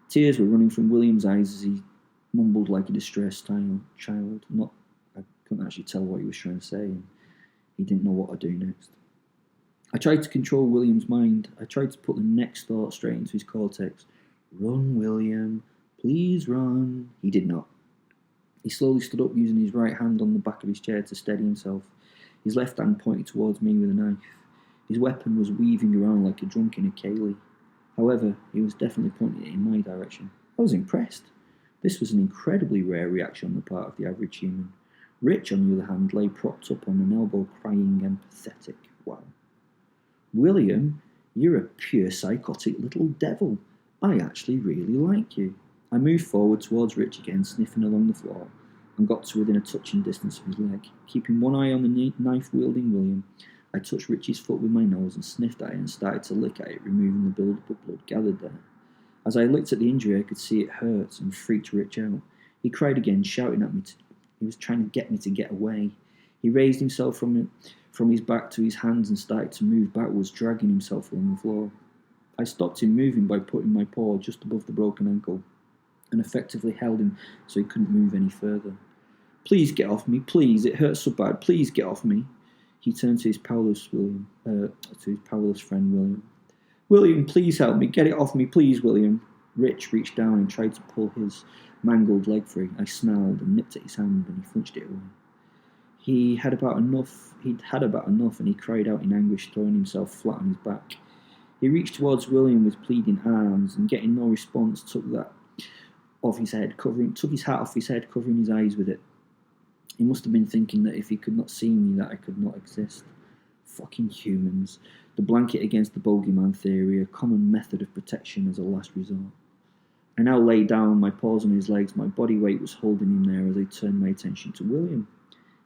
Tears were running from William's eyes as he mumbled like a distressed child. I couldn't actually tell what he was trying to say, and he didn't know what to do next. I tried to control William's mind. I tried to put the next thought straight into his cortex. "Run, William. Please run." He did not. He slowly stood up, using his right hand on the back of his chair to steady himself. His left hand pointed towards me with a knife. His weapon was weaving around like a drunken Achille. However, he was definitely pointing it in my direction. I was impressed. This was an incredibly rare reaction on the part of the average human. Rich, on the other hand, lay propped up on an elbow, crying and pathetic. Wow. William, you're a pure psychotic little devil. I actually really like you. I moved forward towards Rich again, sniffing along the floor, and got to within a touching distance of his leg. Keeping one eye on the knife-wielding William, I touched Rich's foot with my nose and sniffed at it and started to lick at it, removing the build-up of blood gathered there. As I looked at the injury, I could see it hurt and freaked Rich out. He cried again, shouting at me. He was trying to get me to get away. He raised himself from his back to his hands and started to move backwards, dragging himself along the floor. I stopped him moving by putting my paw just above the broken ankle and effectively held him so he couldn't move any further. Please get off me, please, it hurts so bad, please get off me. He turned to his powerless friend William. William, please help me, get it off me, please, William. Rich reached down and tried to pull his mangled leg free. I snarled and nipped at his hand and he flinched it away. He'd had about enough and he cried out in anguish, throwing himself flat on his back. He reached towards William with pleading arms and getting no response took his hat off his head, covering his eyes with it. He must have been thinking that if he could not see me, that I could not exist. Fucking humans. The blanket against the bogeyman theory, a common method of protection as a last resort. I now lay down, my paws on his legs, my body weight was holding him there as I turned my attention to William.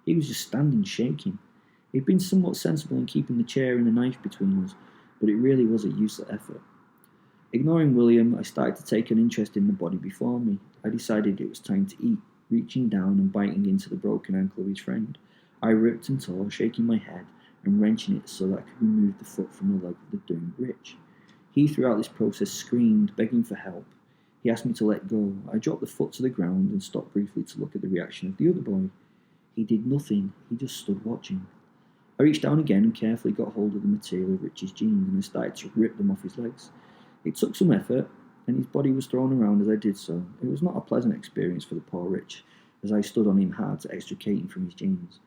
He was just standing shaking. He'd been somewhat sensible in keeping the chair and the knife between us, but it really was a useless effort. Ignoring William, I started to take an interest in the body before me. I decided it was time to eat, reaching down and biting into the broken ankle of his friend. I ripped and tore, shaking my head and wrenching it so that I could remove the foot from the leg of the doomed Rich. He, throughout this process, screamed, begging for help. He asked me to let go. I dropped the foot to the ground and stopped briefly to look at the reaction of the other boy. He did nothing. He just stood watching. I reached down again and carefully got hold of the material of Rich's jeans and I started to rip them off his legs. It took some effort, and his body was thrown around as I did so. It was not a pleasant experience for the poor Rich, as I stood on him hard to extricate him from his jeans.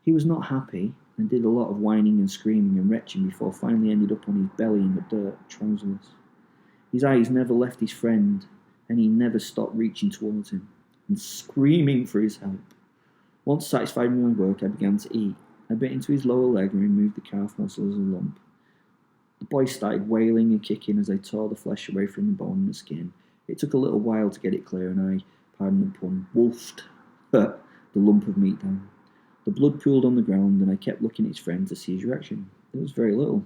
He was not happy, and did a lot of whining and screaming and retching before finally ended up on his belly in the dirt, trouserless. His eyes never left his friend, and he never stopped reaching towards him, and screaming for his help. Once satisfied with my work, I began to eat. I bit into his lower leg and removed the calf muscle as a lump. The boy started wailing and kicking as I tore the flesh away from the bone and the skin. It took a little while to get it clear and I, pardon the pun, wolfed the lump of meat down. The blood pooled on the ground and I kept looking at his friend to see his reaction. There was very little.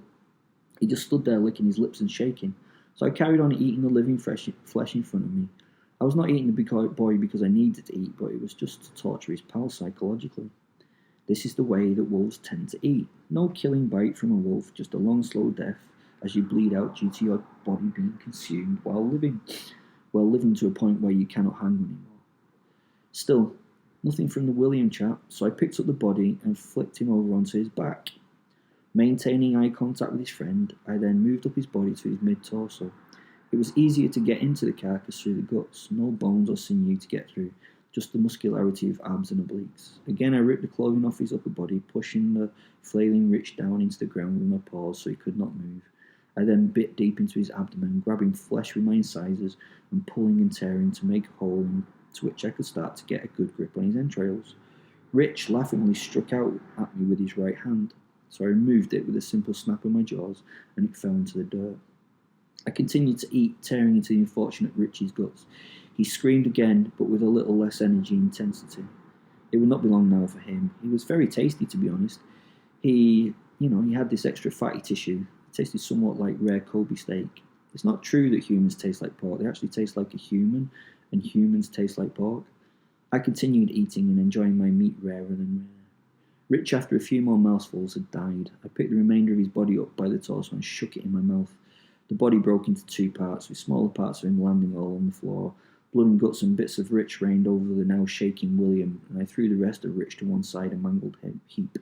He just stood there licking his lips and shaking. So I carried on eating the living flesh in front of me. I was not eating the boy because I needed to eat, but it was just to torture his pal psychologically. This is the way that wolves tend to eat. No killing bite from a wolf, just a long, slow death as you bleed out due to your body being consumed while living to a point where you cannot hang anymore. Still, nothing from the William chap, so I picked up the body and flicked him over onto his back. Maintaining eye contact with his friend, I then moved up his body to his mid-torso. It was easier to get into the carcass through the guts, no bones or sinew to get through, just the muscularity of abs and obliques. Again, I ripped the clothing off his upper body, pushing the flailing Rich down into the ground with my paws so he could not move. I then bit deep into his abdomen, grabbing flesh with my incisors and pulling and tearing to make a hole into which I could start to get a good grip on his entrails. Rich laughingly struck out at me with his right hand, so I removed it with a simple snap of my jaws and it fell into the dirt. I continued to eat, tearing into the unfortunate Rich's guts. He screamed again, but with a little less energy and intensity. It would not be long now for him. He was very tasty, to be honest. He had this extra fatty tissue. It tasted somewhat like rare Kobe steak. It's not true that humans taste like pork. They actually taste like a human, and humans taste like pork. I continued eating and enjoying my meat rarer than rare. Rich, after a few more mouthfuls, had died. I picked the remainder of his body up by the torso and shook it in my mouth. The body broke into two parts, with smaller parts of him landing all on the floor. Blood and guts and bits of Rich rained over the now shaking William, and I threw the rest of Rich to one side, a mangled heap.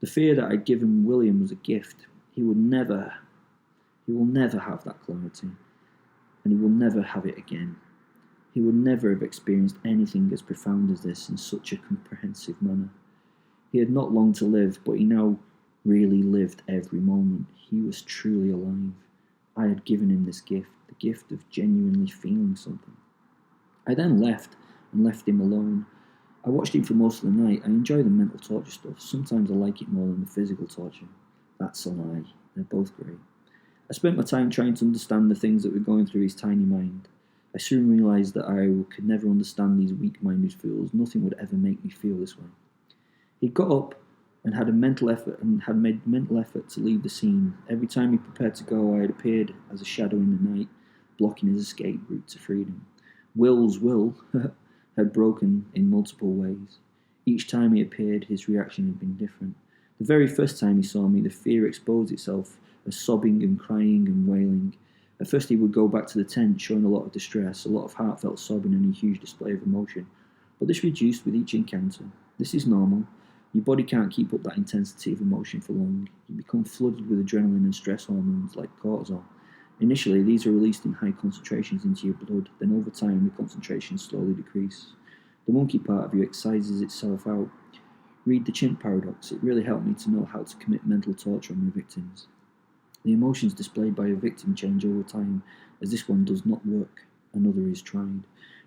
The fear that I'd given William was a gift. He will never have that clarity, and he will never have it again. He would never have experienced anything as profound as this in such a comprehensive manner. He had not long to live, but he now really lived every moment. He was truly alive. I had given him this gift, the gift of genuinely feeling something. I then left him alone. I watched him for most of the night. I enjoy the mental torture stuff. Sometimes I like it more than the physical torture. That's a lie. They're both great. I spent my time trying to understand the things that were going through his tiny mind. I soon realised that I could never understand these weak-minded fools. Nothing would ever make me feel this way. He got up and had made mental effort to leave the scene. Every time he prepared to go, I had appeared as a shadow in the night, blocking his escape route to freedom. Will's will had broken in multiple ways. Each time he appeared, his reaction had been different. The very first time he saw me, the fear exposed itself as sobbing and crying and wailing. At first he would go back to the tent, showing a lot of distress, a lot of heartfelt sobbing and a huge display of emotion. But this reduced with each encounter. This is normal. Your body can't keep up that intensity of emotion for long. You become flooded with adrenaline and stress hormones like cortisol. Initially, these are released in high concentrations into your blood, then over time the concentrations slowly decrease. The monkey part of you excises itself out. Read The Chimp Paradox. It really helped me to know how to commit mental torture on my victims. The emotions displayed by a victim change over time, as this one does not work, another is tried.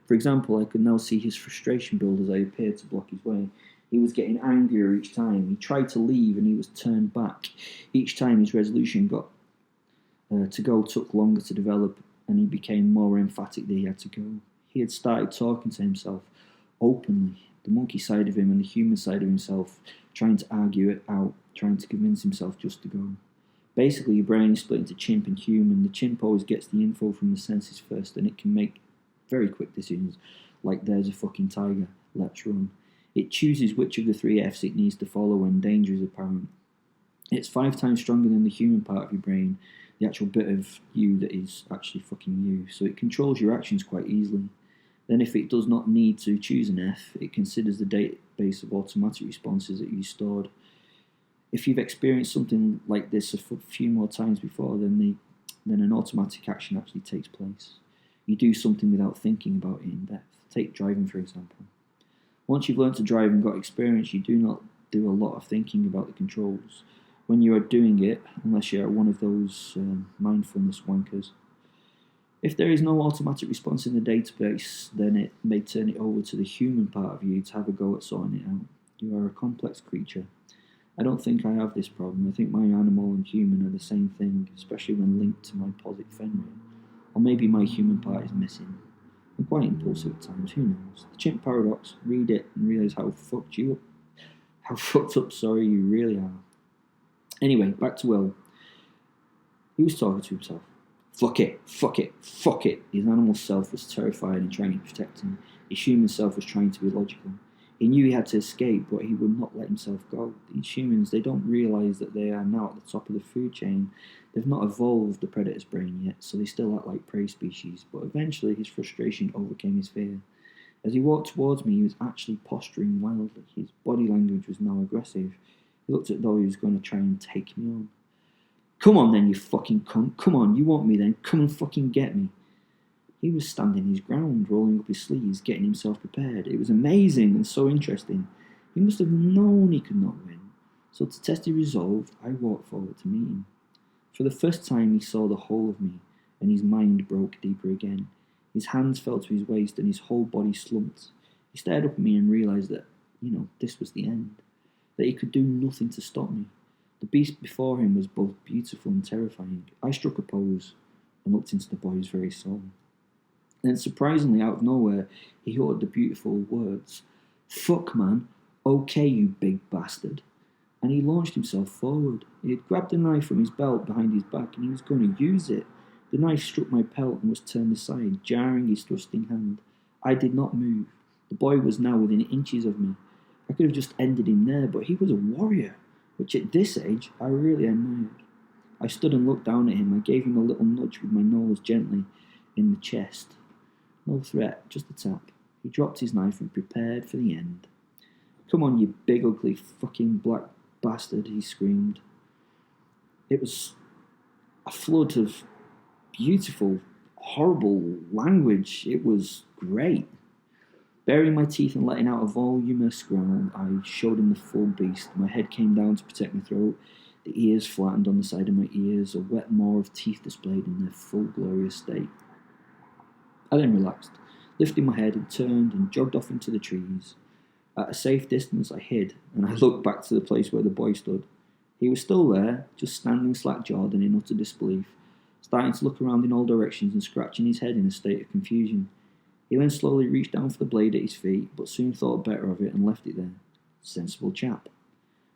For example, I could now see his frustration build as I appeared to block his way. He was getting angrier each time. He tried to leave and he was turned back. Each time his resolution to go took longer to develop, and he became more emphatic that he had to go. He had started talking to himself openly, the monkey side of him and the human side of himself, trying to argue it out, trying to convince himself just to go. Basically, your brain is split into chimp and human. The chimp always gets the info from the senses first, and it can make very quick decisions, like there's a fucking tiger, let's run. It chooses which of the three F's it needs to follow when danger is apparent. It's 5 times stronger than the human part of your brain, the actual bit of you that is actually fucking you, so it controls your actions quite easily. Then if it does not need to choose an F, it considers the database of automatic responses that you stored. If you've experienced something like this a few more times before, then an automatic action actually takes place. You do something without thinking about it in depth. Take driving, for example. Once you've learned to drive and got experience, you do not do a lot of thinking about the controls. When you are doing it, unless you're one of those mindfulness wankers, if there is no automatic response in the database, then it may turn it over to the human part of you to have a go at sorting it out. You are a complex creature. I don't think I have this problem. I think my animal and human are the same thing, especially when linked to my positive Fenrir. Or maybe my human part is missing. I'm quite impulsive at times, who knows? The Chimp Paradox, read it and realise how fucked up you really are. Anyway, back to Will. He was talking to himself. Fuck it. His animal self was terrified and trying to protect him. His human self was trying to be logical. He knew he had to escape, but he would not let himself go. These humans, they don't realise that they are now at the top of the food chain. They've not evolved the predator's brain yet, so they still act like prey species. But eventually his frustration overcame his fear. As he walked towards me, he was actually posturing wildly. His body language was now aggressive. He looked as though he was going to try and take me on. Come on then, you fucking cunt. Come on, you want me then. Come and fucking get me. He was standing his ground, rolling up his sleeves, getting himself prepared. It was amazing and so interesting. He must have known he could not win. So to test his resolve, I walked forward to meet him. For the first time he saw the whole of me, and his mind broke deeper again. His hands fell to his waist and his whole body slumped. He stared up at me and realised that, this was the end. That he could do nothing to stop me. The beast before him was both beautiful and terrifying. I struck a pose and looked into the boy's very soul. Then, surprisingly, out of nowhere, he uttered the beautiful words, "Fuck, man. Okay, you big bastard." And he launched himself forward. He had grabbed a knife from his belt behind his back and he was going to use it. The knife struck my pelt and was turned aside, jarring his thrusting hand. I did not move. The boy was now within inches of me. I could have just ended him there, but he was a warrior, which at this age I really admired. I stood and looked down at him. I gave him a little nudge with my nose gently in the chest. No threat, just a tap. He dropped his knife and prepared for the end. "Come on, you big ugly fucking black bastard," he screamed. It was a flood of beautiful, horrible language. It was great. Baring my teeth and letting out a voluminous growl, I showed him the full beast. My head came down to protect my throat. the ears flattened on the side of my ears, a wet maw of teeth displayed in their full glorious state. I then relaxed, lifted my head and turned and jogged off into the trees. At a safe distance I hid, and I looked back to the place where the boy stood. He was still there, just standing slack-jawed and in utter disbelief, starting to look around in all directions and scratching his head in a state of confusion. He then slowly reached down for the blade at his feet, but soon thought better of it and left it there. Sensible chap.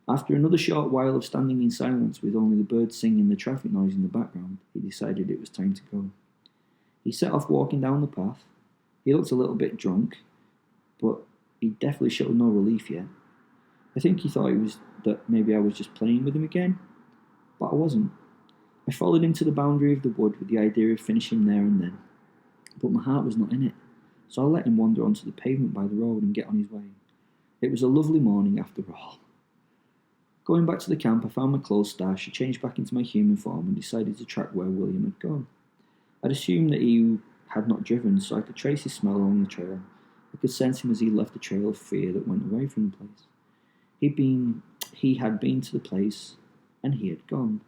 After another short while of standing in silence with only the birds singing the traffic noise in the background, he decided it was time to go. He set off walking down the path. He looked a little bit drunk, but he definitely showed no relief yet. I think he thought that maybe I was just playing with him again, but I wasn't. I followed him to the boundary of the wood with the idea of finishing there and then, but my heart was not in it, so I let him wander onto the pavement by the road and get on his way. It was a lovely morning after all. Going back to the camp, I found my clothes stashed, I changed back into my human form and decided to track where William had gone. I'd assumed that he had not driven, so I could trace his smell along the trail. I could sense him as he left a trail of fear that went away from the place. He had been to the place, and he had gone.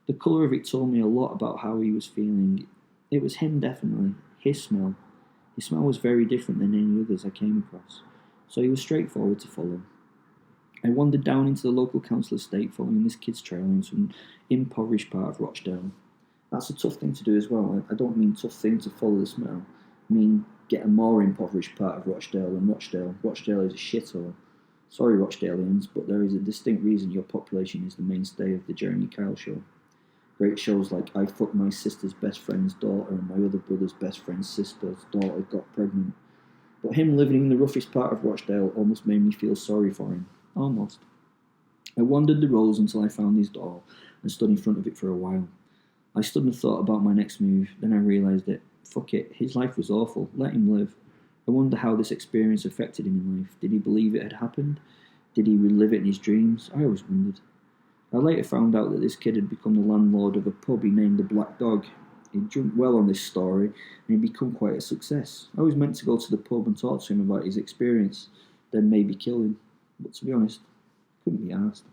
The colour of it told me a lot about how he was feeling. It was him, definitely. His smell. His smell was very different than any others I came across, so he was straightforward to follow. I wandered down into the local council estate following this kid's trail into an impoverished part of Rochdale. That's a tough thing to do as well. I don't mean tough thing to follow the smell. I mean get a more impoverished part of Rochdale than Rochdale. Rochdale is a shithole. Sorry, Rochdalians, but there is a distinct reason your population is the mainstay of the Jeremy Kyle show. Great shows like I Fucked My Sister's Best Friend's Daughter and My Other Brother's Best Friend's Sister's Daughter Got Pregnant. But him living in the roughest part of Rochdale almost made me feel sorry for him. Almost. I wandered the roads until I found his door and stood in front of it for a while. I stood and thought about my next move, then I realised that, fuck it, his life was awful, let him live. I wonder how this experience affected him in life. Did he believe it had happened? Did he relive it in his dreams? I always wondered. I later found out that this kid had become the landlord of a pub he named the Black Dog. He'd jumped well on this story, and he'd become quite a success. I was meant to go to the pub and talk to him about his experience, then maybe kill him. But to be honest, couldn't be asked.